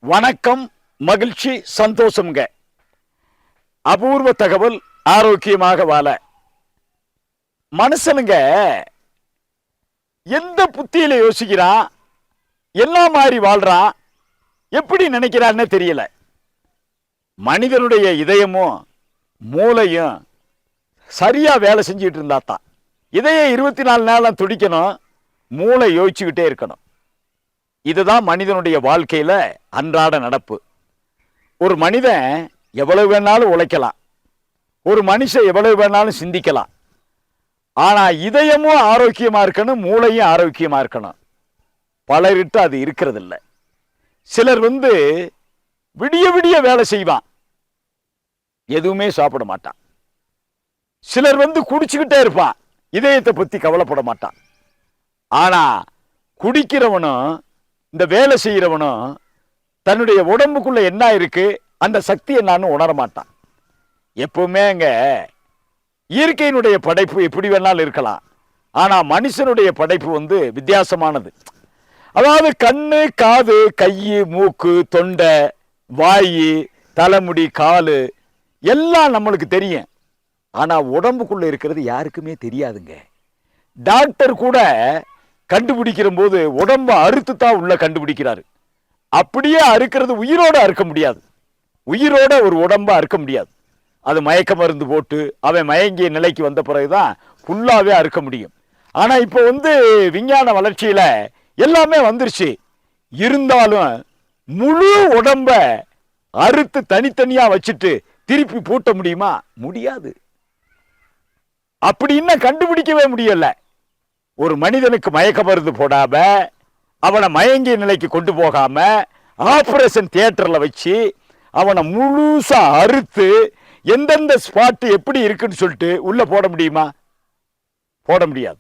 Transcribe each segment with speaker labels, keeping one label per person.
Speaker 1: வணக்கம், மகிழ்ச்சி, சந்தோஷம்ங்க. அபூர்வ தகவல். ஆரோக்கியமாக வாழ மனுஷனுங்க எந்த புத்தியில யோசிக்கிறான், என்ன மாதிரி வாழ்றான், எப்படி நினைக்கிறான்னு தெரியல. மனிதனுடைய இதயமும் மூளையும் சரியா வேலை செஞ்சுட்டு இருந்தா தான். இதயம் 24 நேரம் துடிக்கணும், மூளை யோசிச்சுக்கிட்டே இருக்கணும். இதுதான் மனிதனுடைய வாழ்க்கையில அன்றாட நடப்பு. ஒரு மனிதன் எவ்வளவு வேணாலும் உழைக்கலாம், ஒரு மனுஷன் எவ்வளவு வேணாலும் சிந்திக்கலாம். ஆனா இதயமும் ஆரோக்கியமா இருக்கணும், மூளையும் ஆரோக்கியமா இருக்கணும். பலரிட்டு அது இருக்கிறது இல்லை. சிலர் விடிய விடிய வேலை செய்வான், எதுவுமே சாப்பிட மாட்டான். சிலர் குடிச்சுக்கிட்டே இருப்பான், இதயத்தை பத்தி கவலைப்பட மாட்டான். ஆனா குடிக்கிறவனும் இந்த வேலை செய்யறவனும் தன்னுடைய உடம்புக்குள்ள என்ன இருக்கு, அந்த சக்தி என்னன்னு உணர மாட்டான். எப்பவுமே இயற்கையினுடைய படைப்பு எப்படி வேணாலும் இருக்கலாம். ஆனா மனுஷனுடைய படைப்பு வித்தியாசமானது. அதாவது கண்ணு, காது, கை, மூக்கு, தொண்டை, வாய், தலைமுடி, காலு எல்லாம் நம்மளுக்கு தெரியும். ஆனா உடம்புக்குள்ள இருக்கிறது யாருக்குமே தெரியாதுங்க. டாக்டர் கூட கண்டுபிடிக்கிற போது உடம்ப அறுத்து தான் உள்ள கண்டுபிடிக்கிறாரு. அப்படியே அறுக்கிறது உயிரோட அறுக்க முடியாது. உயிரோட ஒரு உடம்ப அறுக்க முடியாது. அது மயக்க மருந்து போட்டு அவன் மயங்கிய நிலைக்கு வந்த பிறகுதான் ஃபுல்லாவே அறுக்க முடியும். ஆனா இப்போ விஞ்ஞான வளர்ச்சியில எல்லாமே வந்துருச்சு. இருந்தாலும் முழு உடம்ப அறுத்து தனித்தனியா வச்சுட்டு திருப்பி பூட்ட முடியுமா? முடியாது. அப்படி இன்னும் கண்டுபிடிக்கவே முடியல. ஒரு மனிதனுக்கு மயக்க மருந்து போடாம, அவனை மயங்கிய நிலைக்கு கொண்டு போகாம, ஆபரேஷன் தியேட்டர்ல வச்சு அவனை முழுசா அறுத்து எந்தெந்த ஸ்பாட் எப்படி இருக்குன்னு சொல்லிட்டு உள்ள போட முடியுமா? போட முடியாது.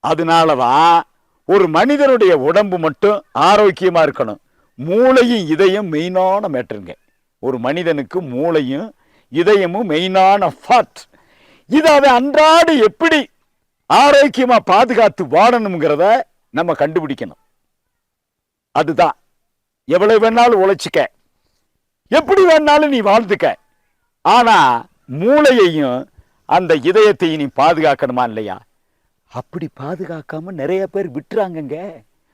Speaker 1: அதனாலதான் ஒரு மனிதனுடைய உடம்பு மட்டும் ஆரோக்கியமா இருக்கணும். மூளையும் இதயம் மெயினான மேட்டருங்க. ஒரு மனிதனுக்கு மூளையும் இதயமும் மெயினான பார்ட். இதை அன்றாடு எப்படி ஆரோக்கியமா பாதுகாத்து வாழணுங்கிறத நம்ம கண்டுபிடிக்கணும். அதுதான். எவ்வளவு வேணாலும் உழைச்சிக்க, எப்படி வேணாலும் நீ வாழ்ந்துக்க. ஆனா மூளையையும் அந்த இதயத்தையும் நீ பாதுகாக்கணுமா இல்லையா? அப்படி பாதுகாக்காம நிறைய பேர் விட்டுறாங்கங்க.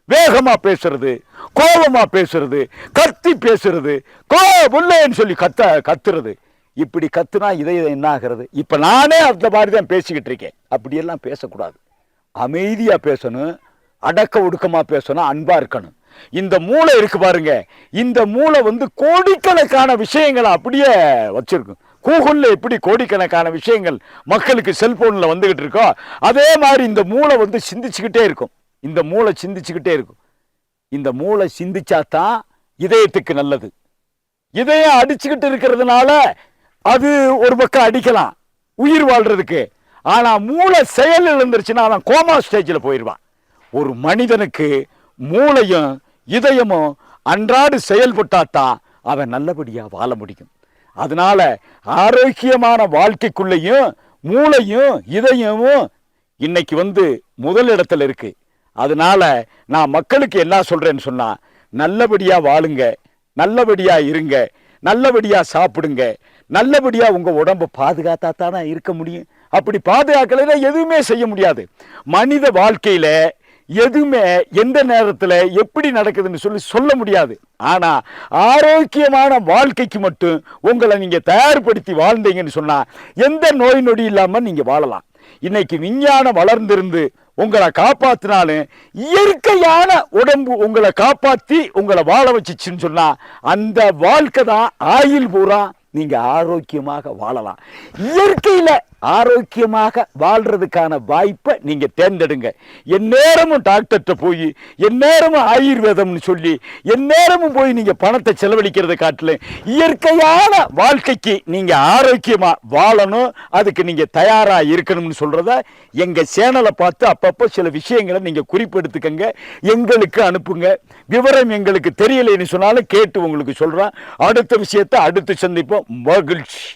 Speaker 1: வேகமா பேசுறது, கோபமா பேசுறது, கத்தி பேசுறது, கோபுள்ளேன்னு சொல்லி கத்துறது. இப்படி கத்துனா இதயம் என்ன ஆகிறது? இப்ப நானே அந்த மாதிரி தான் பேசிக்கிட்டு இருக்கேன். அப்படியெல்லாம் பேசக்கூடாது. அமைதியா பேசணும், அடக்க ஒடுக்கமா பேசணும், அன்பா இருக்கணும். இந்த மூளை இருக்கு பாருங்க, இந்த மூளை கோடிக்கணக்கான விஷயங்களை அப்படியே வச்சிருக்கும். கூகுள்ல எப்படி கோடிக்கணக்கான விஷயங்கள் மக்களுக்கு செல்போன்ல வந்துகிட்டு இருக்கோ, அதே மாதிரி இந்த மூளை சிந்திச்சுக்கிட்டே இருக்கும். இந்த மூளை சிந்திச்சுக்கிட்டே இருக்கும். இந்த மூளை சிந்திச்சாதான் இதயத்துக்கு நல்லது. இதயம் அடிச்சுக்கிட்டு இருக்கிறதுனால அது ஒரு பக்கம் அடிக்கலாம் உயிர் வாழ்றதுக்கு. ஆனா மூளை செயல் இழந்துருச்சுன்னா அவன் கோமா ஸ்டேஜில் போயிடுவான். ஒரு மனிதனுக்கு மூளையும் இதயமும் அன்றாடு செயல்பட்டாதான் அவன் நல்லபடியா வாழ முடியும். அதனால ஆரோக்கியமான வாழ்க்கைக்குள்ளேயும் மூளையும் இதயமும் இன்னைக்கு முதல் இடத்துல இருக்கு. அதனால நான் மக்களுக்கு என்ன சொல்றேன்னு சொன்னா, நல்லபடியா வாழுங்க, நல்லபடியா இருங்க, நல்லபடியா சாப்பிடுங்க, நல்லபடியா உங்க உடம்ப பாதுகாத்தா தானே இருக்க முடியும். அப்படி பாதுகாக்கல எதுவுமே செய்ய முடியாது. மனித வாழ்க்கையில எதுவுமே எந்த நேரத்துல எப்படி நடக்குதுன்னு சொல்ல முடியாது. ஆனா ஆரோக்கியமான வாழ்க்கைக்கு மட்டும் உங்களை நீங்க தயார்படுத்தி வாழ்ந்தீங்கன்னு சொன்னா எந்த நோய் நொடி இல்லாம நீங்க வாழலாம். இன்னைக்கு விஞ்ஞானம் வளர்ந்திருந்து உங்களை காப்பாத்தினாலும் இயற்கையான உடம்பு உங்களை காப்பாத்தி உங்களை வாழ வச்சுச்சுன்னு சொன்னா அந்த வாழ்க்கை தான் ஆயுள் பூரா நீங்க ஆரோக்கியமாக வாழலாம். இயற்கையில ஆரோக்கியமாக வாழ்றதுக்கான வாய்ப்பை நீங்க தேர்ந்தெடுங்க. எந்நேரமும் டாக்டர்கிட்ட போய், எந்நேரமும் ஆயுர்வேதம்னு சொல்லி, எந்நேரமும் போய் நீங்க பணத்தை செலவழிக்கிறத காட்டிலும் இயற்கையான வாழ்க்கைக்கு நீங்க ஆரோக்கியமா வாழணும், அதுக்கு நீங்க தயாரா இருக்கணும்னு சொல்றத எங்க சேனலை பார்த்து அப்பப்போ சில விஷயங்களை நீங்க குறிப்பெடுத்துக்கங்க, எங்களுக்கு அனுப்புங்க. விவரம் எங்களுக்கு தெரியலைன்னு சொன்னாலும் கேட்டு உங்களுக்கு சொல்றேன். அடுத்த விஷயத்தை அடுத்து சந்திப்போம். மகிழ்ச்சி.